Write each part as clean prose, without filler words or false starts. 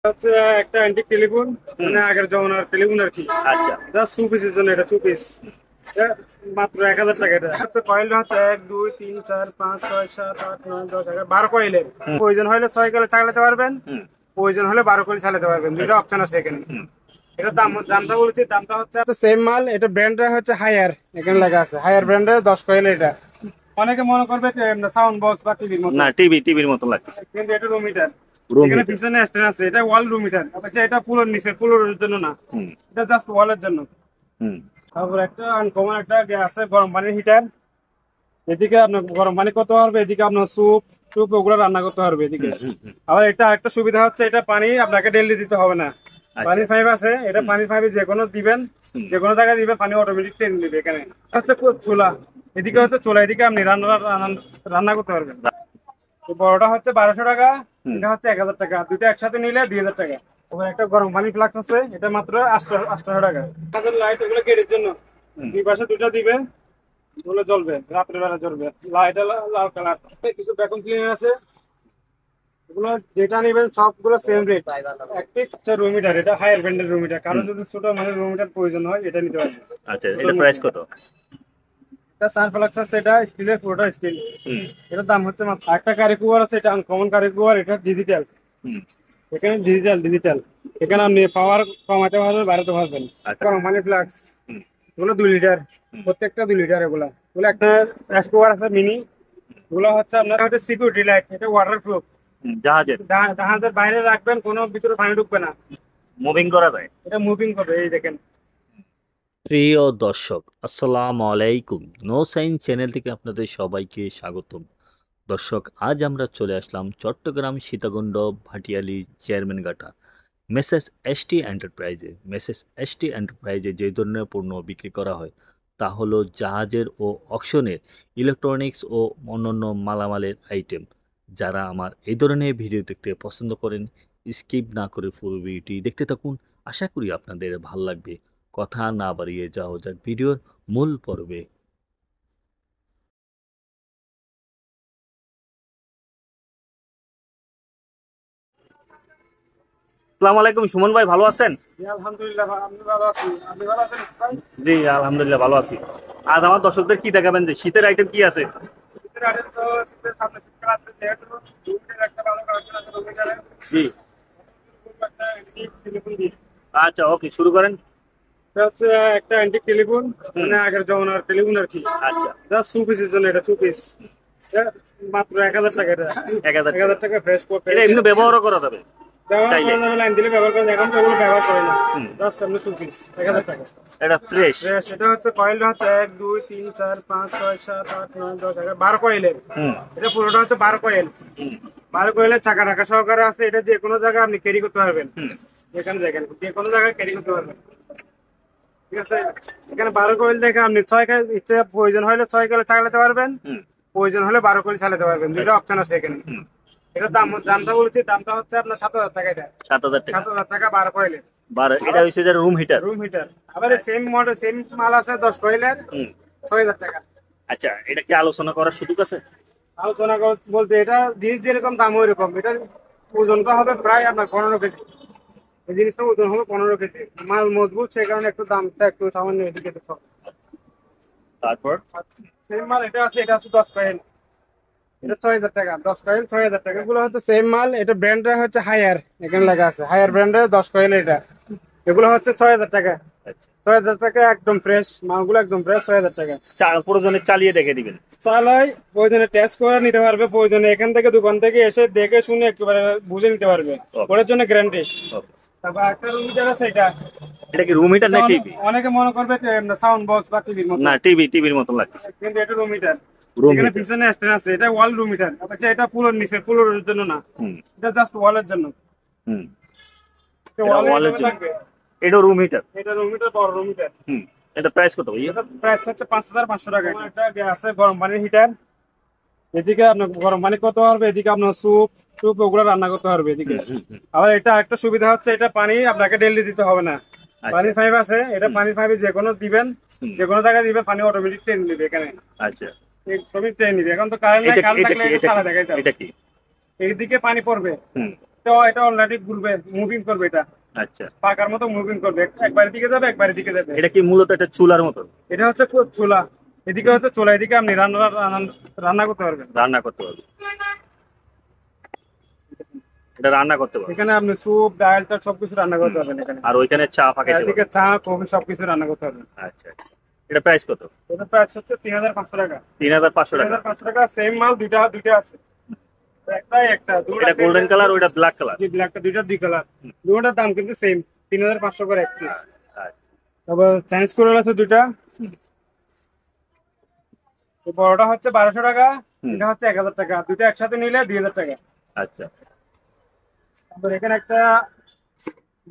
হচ্ছে একটা antique telephone, মানে আগের জমানার টেলিফোন আর কি। আচ্ছা। জাস্ট শু পিসের জন্য, এটা শু পিস। মাত্র 1000 টাকা। এটা হচ্ছে কয়েলটা হচ্ছে 1 2 3 4 5 6 7 8 9 10 11 12 কয়েলের। হুম। প্রয়োজন হলে 6 কয়েল চালাতে পারবেন, হুম। প্রয়োজন হলে 12 কয়েল চালাতে পারবেন। দুটো আচ্ছা। অপশন আছে এখানে। হুম। এটা দামটা বলেছি, দামটা হচ্ছে সেম মাল। এটা ব্র্যান্ডটা হচ্ছে হায়ার, এখানে লেখা আছে হায়ার ব্র্যান্ডের 10 কয়েল এটা। অনেকে মনে করবে সাউন্ড বক্স বা টিভির মতো, না, টিভির মতন লাগতেছে। কিন্তু এটা রুম হিটার। রুম এখানে হিটার। পিছনে স্ট্যান্ড আছে, এটা ওয়াল রুম হিটার। আচ্ছা, এটা ফুলোর নিচে, ফুলোর জন্য না, হুম। এটা জাস্ট ওয়ালের জন্য। হুম। তারপর একটা আনকমন একটা আছে গরম পানির হিটার। এদিকে আপনার গরম পানি করতে পারবে, এদিকে আপনার স্যুপ টুপ ওগুলো রান্না করতে পারবে এদিকে। হুম। হুম। হুম। আবার এটা একটা সুবিধা হচ্ছে, এটা পানি আপনাকে ডেইলি দিতে হবে না। আচ্ছা। পানির পাইপ আছে, এটা হুম। পানির পাইপে যে কোনো দিবেন, হুম। যে কোনো জায়গায় দিবেন, পানি অটোমেটিক টেনে দিবে। এখানে হচ্ছে চুলা, এদিকে হচ্ছে চুলা, এদিকে আপনি রান্না করতে পারবেন। তো বড়টা হচ্ছে 1200 টাকা, হুম। এটা হচ্ছে 1000 টাকা। দুটো একসাথে নিলে 2000 টাকা। ওখানে একটা গরম পানি ফ্লাক্স আছে, এটা মাত্র 800 টাকা। কাজের লাইট, ওগুলো গেটের জন্য। হুম। দুই পাশে দুটা দিবে, ওগুলো জ্বলবে, রাত্রে বেলা জ্বলবে। লাইট লাল কালার। কিছু ভ্যাকুম ক্লিনার আছে, এগুলো যেটা নেবেন সবগুলো সেম রেট। এক পিস রুম হিটার, এটা হায়ার ব্র্যান্ডের রুম হিটার। কারো হুম। যদি ছোট মানে রুম হিটার প্রয়োজন হয়, এটা নিতে পারবেন। আচ্ছা, ছোট এটা প্রাইস মধ্যে কত? এটা সানফ্লাক্স আছে, এটা স্টিলের, পুরোটা স্টিল। হুম। এটার দাম হচ্ছে মাত্র। একটা কারি কুয়ার আছে, এটা আনকমন কারি কুয়ার, এটা ডিজিটাল। হুম। এখানে ডিজিটাল, এখানে আপনি পাওয়ার কমাতে পারবেন, বাড়াতে পারবেন। আচ্ছা। গরম পানি ফ্লাক্স, হুম। এগুলো 2 লিটার, হুম। প্রত্যেকটা 2 লিটার। এগুলো একটা রাইস কুকার আছে মিনি, এগুলো হচ্ছে আপনার হচ্ছে সিকিউরিটি লাইট, এটা ওয়াটার প্রুফ। হুম। জাহাজের। জাহাজের বাইরে রাখবেন, কোনো ভিতরে পানি ঢুকবে না। মুভিং করা যায়। এটা মুভিং হবে, এই দেখেন। প্রিয় দর্শক, আসসালামু আলাইকুম। নো সাইন চ্যানেল থেকে আপনাদের সবাইকে স্বাগতম। দর্শক, আজ আমরা চলে আসলাম চট্টগ্রাম সীতাকুণ্ড ভাটিয়ালি চেয়ারম্যানঘাটা মেসেস এসটি এন্টারপ্রাইজে যে ধরনের পণ্য বিক্রি করা হয় তা হলো জাহাজের ও অকশনের ইলেকট্রনিক্স ও অন্যান্য মালামালের আইটেম। যারা আমার এই ধরনের ভিডিও দেখতে পছন্দ করেন, স্কিপ না করে পুরো ভিডিওটি দেখতে থাকুন। আশা করি আপনাদের ভালো লাগবে। কথা না বাড়িয়ে যাওয়া যাক ভিডিওর মূল পর্বে। আসসালামু আলাইকুম, সুমন ভাই, ভালো আছেন? জি, আলহামদুলিল্লাহ আমি ভালো আছি। আপনি ভালো আছেন ভাই? জি, আলহামদুলিল্লাহ ভালো আছি। আজ আমার দর্শকদের কি দেখাবেন, যে শীতের আইটেম কি আছে? শীতের আগে তো শীতের সামনে শীতকাল আসছে, যেহেতু রুমের একটা ভালো কালেকশন আছে রুমের। জি। একটা অ্যান্টিক টেলিফোন দিই। আচ্ছা, ওকে, শুরু করেন। এটা হচ্ছে একটা অ্যান্টিক টেলিফোন, হুম। মানে আগের জমানার টেলিফোন আর কি। আচ্ছা। জাস্ট শু পিসের জন্য, এটা শু পিস। মাত্র 1000 টাকা। এটা 1000 এক টাকা। হাজার টাকা ফ্রেশ এটা এমনি ব্যবহারও করা যাবে ব্যবহার চাইলে। করা যাবে, লাইন দিলে ব্যবহার করা যায়। এখন তো ওগুলো ব্যবহার করে না, হুম। জাস্ট সামনে শু পিস। 1000 টাকা এটা ফ্রেশ। ফ্রেশ। এটা হচ্ছে কয়েলটা হচ্ছে 1 2 3 4 5 6 7 8 9 10 11 12 কয়েলের। হুম। এটা পুরোটা হচ্ছে 12 কয়েল। হুম। 12 কয়েলের চাকা ঢাকা সহকারে আছে। এটা যে কোনো জায়গায় আপনি ক্যারি করতে পারবেন, হুম। যেখানে দেখেন যে কোনো জায়গায় ক্যারি করতে পারবেন। ঠিক আছে, এখানে 12 কয়েল দেখে আপনি 6 কয়েল ইচ্ছে, প্রয়োজন হলে 6 কয়েল চালাতে পারবেন, হুম। প্রয়োজন হলে 12 কয়েল চালাতে পারবেন। দুটো আচ্ছা। অপশন আছে এখানে। হুম। এটা দামটা বলেছি, দামটা হচ্ছে আপনার 7000 টাকা। এটা 7000 টাকা। 7000 টাকা 12 কয়েলের এটা হচ্ছে যে রুম হিটার। Room heater. আবার সেম মডেল, সেম মাল আছে 10 কয়েলের, হুম। 6000 টাকা। আচ্ছা, এটা কি আলোচনা করার সুযোগ আছে? আলোচনা বলতে, এটা জিনিস যেরকম দাম ওই রকম। এটা ওজনটা হবে প্রায় আপনার 15 কেজি। এই জিনিসটা ওজন হবে 15 কেজি। মাল মজবুত, সেই কারণে একটু দামটা একটু সামান্য এদিকে একটু কম। তারপর? সেম মাল এটা আছে, এটা হচ্ছে 10 কয়েল, এটা 6000 টাকা। 10 কয়েল 6000 টাকা। এগুলো হচ্ছে সেম মাল, এটা ব্র্যান্ডটা হচ্ছে হায়ার, এখানে লেখা আছে হায়ার ব্র্যান্ডের 10 কয়েল এটা। এগুলো হচ্ছে 6000 টাকা। আচ্ছা। 6000 টাকা একদম ফ্রেশ মালগুলো, একদম ফ্রেশ। 6000 টাকা প্রয়োজনে চালিয়ে দেখে দিবেন। চালাই, প্রয়োজনে টেস্ট করে নিতে পারবে, প্রয়োজনে এখান থেকে দোকান থেকে এসে দেখে শুনে একেবারে বুঝে নিতে পারবে। Okay. ওটার জন্য গ্যারান্টি। Okay. তারপর একটা রুম হিটার আছে, এটা এটা কি রুম হিটার না টিভি? অনেকে মনে করবে সাউন্ড বক্স বা টিভির মতো, না, টিভির মতন লাগতেছে। কিন্তু এটা রুম হিটার। রুম এখানে হিটার। পিছনে স্ট্যান্ড আছে, এটা ওয়াল রুম হিটার। আচ্ছা, এটা ফুলোর নিচে, ফুলোর জন্য না, হুম। এটা জাস্ট ওয়ালের জন্য। হুম। তো এটা ওয়ালে ওয়ালের এভাবে জন্য। থাকবে। এটা রুম হিটার। এটা রুম হিটার, বড় রুম হিটার। হুম। এটা প্রাইস কত ভাইয়া? এটা প্রাইস হচ্ছে 5500 টাকা। একটা আছে গরম পানির হিটার, এদিকে আপনার গরম পানি করতে পারবে, এদিকে আপনার স্যুপ টুপ ওগুলো রান্না করতে পারবে এদিকে। হুম। হুম। হুম। আবার এটা একটা সুবিধা হচ্ছে, এটা পানি আপনাকে ডেইলি দিতে হবে না। আচ্ছা। পানির পাইপ আছে, এটা পানির পাইপে যে কোনো দিবেন, হুম। যে কোনো জায়গায় দিবেন, পানি অটোমেটিক টেনে নিবে এখানে। আচ্ছা। ছবি টেনে নিবে। এখন তো কারেন্ট নাই, এটা কি কারেন্ট এটা থাকলে কি এটা এটা চালা কি দেখাইতে হবে। এটা কি? এইদিকে পানি পড়বে, হুম। তো এটা অলরেডি ঘুরবে, মুভিং করবে, এটা আচ্ছা, পাকার মতো মুভিং করবে, একবারের দিকে যাবে একবারের দিকে যাবে। এটা কি মূলত একটা চুলার মতো এটা হচ্ছে চুলা, এদিকে হচ্ছে চুলা, এদিকে আপনি রান্না রান্না রান্না করতে পারবেন। রান্না করতে পারবে? এটা রান্না করতে পারবে। এখানে আপনি স্যুপ ডাল টাল সবকিছু রান্না করতে পারবেন এখানে। আর ওইখানে চা পাকাইতে এদিকে পারবে। চা কফি সবকিছু রান্না করতে পারবেন। আচ্ছা, এটা প্রাইস কত? এটা প্রাইস হচ্ছে 3,500 টাকা। 3,500 টাকা। 3,500 টাকা। সেম মাল দুইটা দুইটা আছে, একটাই একটা দুটো এটা গোল্ডেন কালার, ওইটা ব্ল্যাক কালার। জি ব্ল্যাকটা, দুইটা দুই কালার, দুটোটার দাম কিন্তু সেম 3,500 করে এক পিস। আচ্ছা, তারপর চাইনিজ কুলার আছে দুইটা, তো বড়টা হচ্ছে 1,200 টাকা, এটা হচ্ছে 1,000 টাকা, দুইটা একসাথে নিলে 2,000 টাকা। আচ্ছা, তারপর এখানে একটা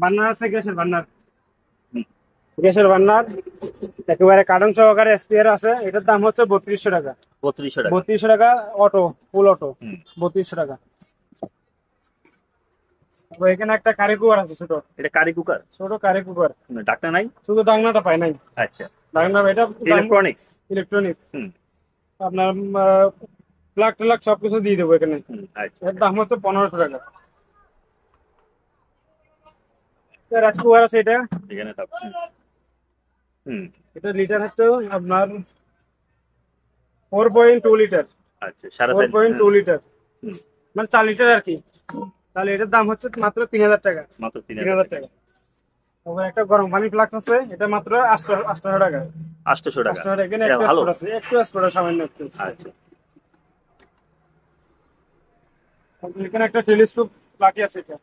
বার্নার আছে, গ্যাসের বার্নার, হুম, গ্যাসের বার্নার একেবারে কার্টন সহকারে স্পেয়ার আছে, এটার দাম হচ্ছে 3,200 টাকা। 3,200 টাকা। 3,200 টাকা অটো, ফুল অটো, হুম। 3,200 টাকা। তারপর এখানে একটা কারি কুকার আছে ছোট, এটা কারি কুকার? ছোট কারি কুকার, ডাক্তার নাই? শুধু ডাকনাটা পাই নাই, আচ্ছা, ডাকনা এটা ইলেকট্রনিক্স। ইলেকট্রনিক্স, হুম, আপনার প্লাগ ট্লাগ সবকিছু দিয়ে দেবো এখানে। আচ্ছা, এর দাম হচ্ছে 1,500 টাকা। রাইস কুকার আছে এটা, এখানে থাক। হুম, এটা লিটার হচ্ছে আপনার 4.2 লিটার, আচ্ছা, সারা 4.2 লিটার, হুম, মানে 4 লিটার আর কি। তাহলে এটার দাম হচ্ছে মাত্র 3,000 টাকা। মাত্র 3,000 টাকা। তারপর একটা গরম পানি ফ্লাক্স আছে, এটা মাত্র 800 টাকা। 800 টাকা। 800 টাকা। এখানে এটা একটু ভালো। স্পট আছে, একটু স্পট আছে, সামান্য একটু। আচ্ছা, তারপর এখানে একটা টেলিস্কোপ লাকি আছে, এটা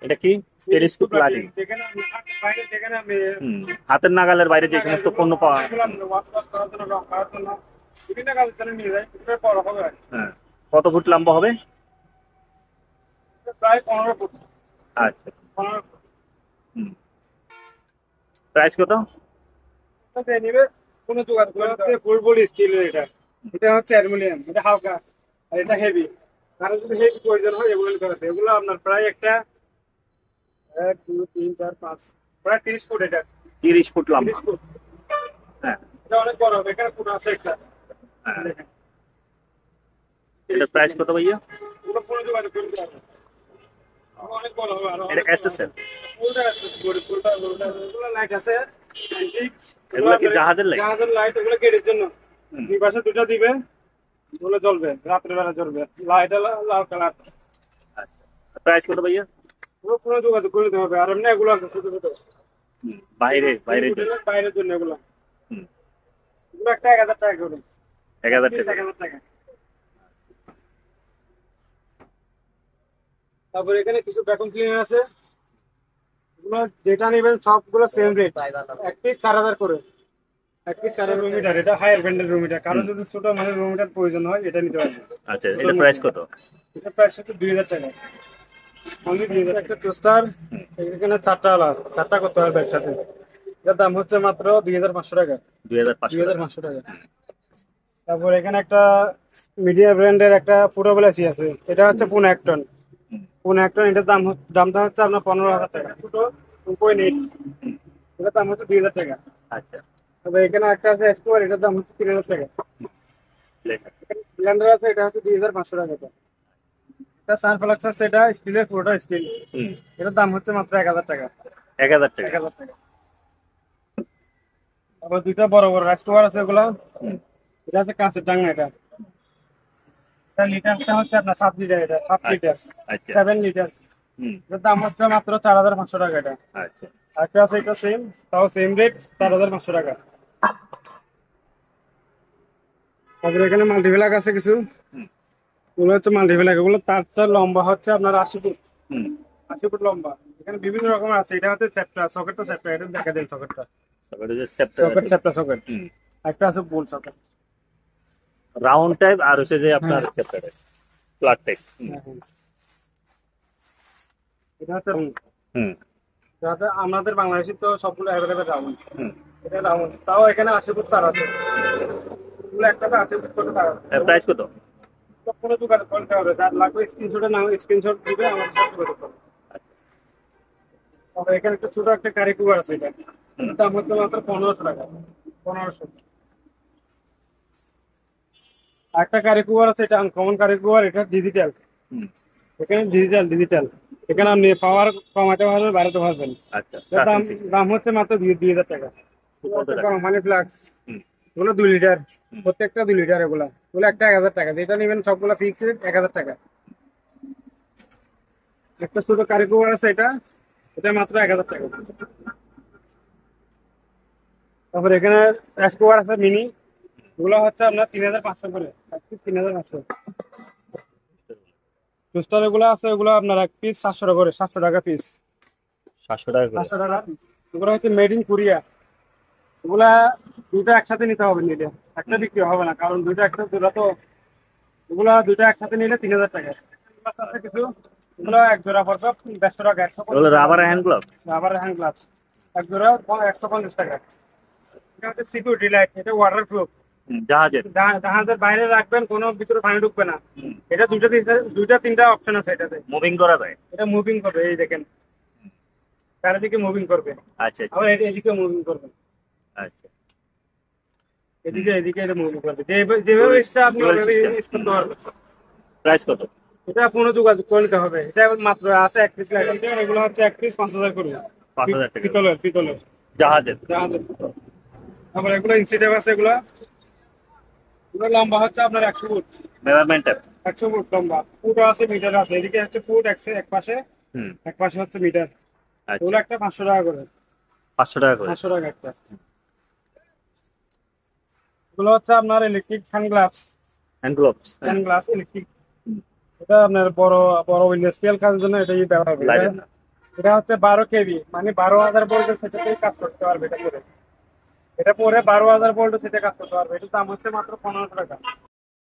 এটা কি? Telescope lighting. যেখানে বাইরে যেখানে আপনি হুম, হাতের নাগালের বাইরে যে সমস্ত পণ্য পাওয়া। বিভিন্ন কাজের জন্য নিয়ে যায়, এটা বড় হবে আর কি। হ্যাঁ, কত ফুট লম্বা হবে? এটা প্রায় 15 ফুট। আচ্ছা, 15 ফুট। হুম, প্রাইস কত? এটা নিবে কোনো যোগাযোগ করে হচ্ছে ফুল বডি স্টিলের, এটা এটা হচ্ছে অ্যালুমিনিয়াম, এটা হালকা আর এটা হেভি। কারণ যদি হেভি প্রয়োজন হয় এগুলো নিতে হবে। এগুলো আপনার প্রায় একটা 1 2 3 4 5 প্রায় 30 ফুট, এটা 30 ফুট লম্বা। 30 ফুট। হ্যাঁ, এটা অনেক বড় হবে, এখানে ফুট আছে একটা। হ্যাঁ। দেখেন এটার প্রাইস কত ভাইয়া? পুরো পুরো যোগাযোগ করতে হবে, অনেক বড় হবে। আর এটা এসএসএল? ফুলটা আছে, ফুলটা এগুলো লাইট আছে অ্যান্টিক, এগুলো কি জাহাজের লাইট? জাহাজের লাইট, এগুলো গেটের জন্য। দুই পাশে দুটো দিবে, এগুলো জ্বলবে, রাত্রে বেলা জ্বলবে, লাইট লাল কালার। প্রাইস কত ভাইয়া? পুরো পুরো যোগাযোগ করে দিতে হবে। আর এমনি এগুলো আছে ছোট ছোট, হুম, বাইরে বাইরে বাইরের জন্য এগুলো। হুম, এগুলো একটা 1,000 টাকা করে, 1000 পিস টাকা। 1,000 টাকা। তারপর এখানে কিছু ভ্যাকুয়াম ক্লিনার আছে, এগুলো যেটা নেবেন সবগুলো সেম রেট, এক পিস 4,000 করে, এক পিস 4,000 রুমিটার। এটা হায়ার ব্র্যান্ডের রুমিটার, কারণ যদি ছোট মানে রুমিটার প্রয়োজন হয় এটা নিতে পারবেন। আচ্ছা, এটা প্রাইস কত? এটা প্রাইস হচ্ছে 2,000 টাকা, অনলি 2,000। একটা টোস্টার, এখানে 4টা আলা, 4টা করতে হবে একসাথে, এটার দাম হচ্ছে মাত্র 2,500 টাকা। 2500 টাকা। 2,500 টাকা। তারপর এখানে একটা মিডিয়া ব্র্যান্ডের একটা ফুটেবল এসি আছে, এটা হচ্ছে পুনে একটন, পুনে একটন। এটার দামটা হচ্ছে আপনার 15,000 টাকা, ছোট 2.8, এটার দাম হচ্ছে 2,000 টাকা। আচ্ছা, তবে এখানে একটা আছে স্কোয়ার, এটার দাম হচ্ছে 3,000 টাকা। লেখা। ব্লেন্ডার আছে, এটা হচ্ছে 2,500 টাকা। এটা সানফ্লাক্স আছে, এটা স্টিলের, পুরোটা স্টিল, হুম, এটার দাম হচ্ছে মাত্র 1,000 টাকা। 1000 টাকা। 1,000 টাকা। তারপর দুইটা বড় বড় রাইস কুকার আছে, ওগুলা এটা হচ্ছে কাঁচের ডাঙ্গা। এটা এটা লিটারটা হচ্ছে আপনার 7 লিটার, এটা 7 লিটার, আচ্ছা, 7 লিটার। হুম, এটার দাম হচ্ছে মাত্র 4,500 টাকা। এটা আচ্ছা, আরেকটা আছে, এটা সেম, তাও সেম রেট, 4,500 টাকা। তারপরে এখানে মাল্টিপ্লাগ আছে কিছু, হুম, এগুলো হচ্ছে মাল্টিপ্লাগ, এগুলো তারটা লম্বা হচ্ছে আপনার 80 ফুট, হুম। 80 ফুট লম্বা। এখানে বিভিন্ন রকমের আছে, এটা হচ্ছে চ্যাপ্টা, সকেটটা চ্যাপ্টা, এটা দেখা দেন সকেটটা, তারপরে যে সেপ্টার। সকেট চ্যাপ্টা সকেট। হুম, একটা আছে গোল সকেট। রাউন্ড টাইপ, আর হচ্ছে যে আপনার সেপ্টার ফ্ল্যাট টাইপ। এটা হচ্ছে হুম, যাতে আমাদের বাংলাদেশে তো সবগুলো অ্যাভেলেবেল রাউন্ড, হুম। এটা রাউন্ড, তাও এখানে 80 ফুট তার আছে, এগুলো একটাতে 80 ফুট করে তার আছে। প্রাইস কত? তো কোনো দোকানে বলতে হবে, যার লাগবে স্ক্রিনশটের নাম, স্ক্রিনশট দিবে আমার সাথে করে দিতে হবে। তবে এখানে একটা ছোট একটা কারি কুকার আছে, এটা এটার দাম হচ্ছে মাত্র 1,500 টাকা, 1,500। একটা কারি কুকার আছে, এটা আনকমন কারি কুকার, এটা ডিজিটাল, হুম, এখানে ডিজিটাল এখানে আপনি পাওয়ার কমাতে পারবেন বাড়াতে পারবেন। আচ্ছা, এটার দাম টাচ সেন্সিং। দাম হচ্ছে মাত্র 2,000 টাকা। কত টাকা? কোম্পানি ফ্লাক্স হুম। এগুলো 2 লিটার, প্রত্যেকটা 2 লিটার। এগুলো একটা 1,000 টাকা, যেটা নেবেন সবগুলো ফিক্সড 1,000 টাকা। একটা ছোট কারিকুয়ার আছে, এটা এটা মাত্র 1,000 টাকা। তারপর এখানে রাইস আছে মিনি, এগুলো হচ্ছে আপনার 3,500 করে, এক পিস 3,500। টোস্টার এগুলো আছে, এগুলো আপনার এক পিস 700 টাকা করে, 700 টাকা পিস। 700 টাকা করে। 500 টাকা পিস। এগুলো হচ্ছে মেড ইন কোরিয়া। এগুলা দুটো একসাথে নিতে হবে, নিলে একটা বিক্রি হবে না, কারণ দুটো একসাথে দুটো তো। এগুলা দুটো একসাথে নিলে 3,000 টাকা। গ্লাভস আছে কিছু, এগুলো এক জোড়া পড়বে 150 টাকা, এগুলো rubber hand glove. Rubber hand gloves এক জোড়া 150 টাকা। এটা হচ্ছে সিকিউরিটি লাইট, এটা ওয়াটার প্রুফ। জাহাজের। জাহাজের বাইরে রাখবেন, কোনো ভিতরে পানি ঢুকবে না। হুম। এটা দুইটা তিনটা অপশন আছে এটাতে। মুভিং করা যায়। এটা মুভিং করবে, এই দেখেন চারিদিকে মুভিং করবে, আচ্ছা আচ্ছা আবার এদিকে মুভিং করবে, আচ্ছা। এদিকে এটা মুভিং করবে। যেভাবে ইচ্ছা আপনি Dual ওইভাবে system। ইউজ করতে পারবেন। প্রাইস কত? এটা ফোনে যোগাযোগ করে নিতে হবে। এটা মাত্র আছে এক পিস লাইট, এগুলো হচ্ছে এক পিস 5,000 করে। 5,000 টাকা। পিতলের জাহাজের। জাহাজের পিতল। তারপর এগুলো ইনসিটেভ আছে, এগুলো লম্বা হচ্ছে আপনার 100 ফুট। Measurement tap. 100 ফুট লম্বা, ফুট আছে মিটার আছে, এদিকে হচ্ছে ফুট এক পাশে, হুম। এক পাশে হচ্ছে মিটার। আচ্ছা, এগুলো একটা 500 টাকা করে, 500 টাকা করে। 500 টাকা একটা। এগুলো হচ্ছে আপনার electric sunglass, hand gloves. Sunglass electric. এটা আপনার বড় বড় ইন্ডাস্ট্রিয়াল কাজের জন্য এটাই ব্যবহার হবে। লাইটের না। এটা হচ্ছে 12 কেভি, মানে 12,000 ভোল্টের সেটাতেই কাজ করতে পারবে। এটা পরে 12,000 ভোল্টের সেটে কাজ করতে পারবে। এটার দাম হচ্ছে মাত্র 1500 টাকা।